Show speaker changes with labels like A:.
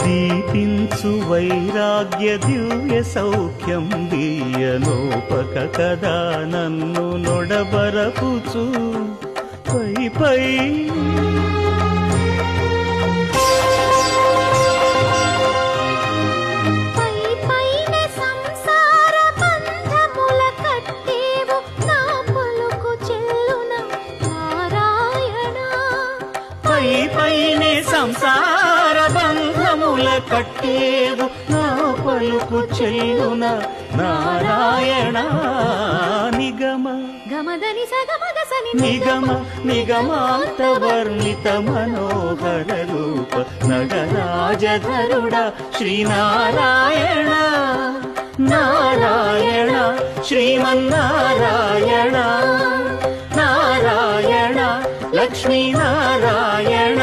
A: దీపించు వైరాగ్య దివ్య సౌఖ్యం దీయనోపక కదా నన్ను నొడబరపుచు పై పై పైనే సంసార బంధముల కట్టేవు నా పలుకు చెల్లున నారాయణ నిగమ
B: గమదని సగమగసని
A: నిగమ నిగమాంత వర్ణిత మనోహర రూప నగరాజధరుడ శ్రీనారాయణ నారాయణ శ్రీమన్నారాయణ నారాయణ లక్ష్మీనారాయణ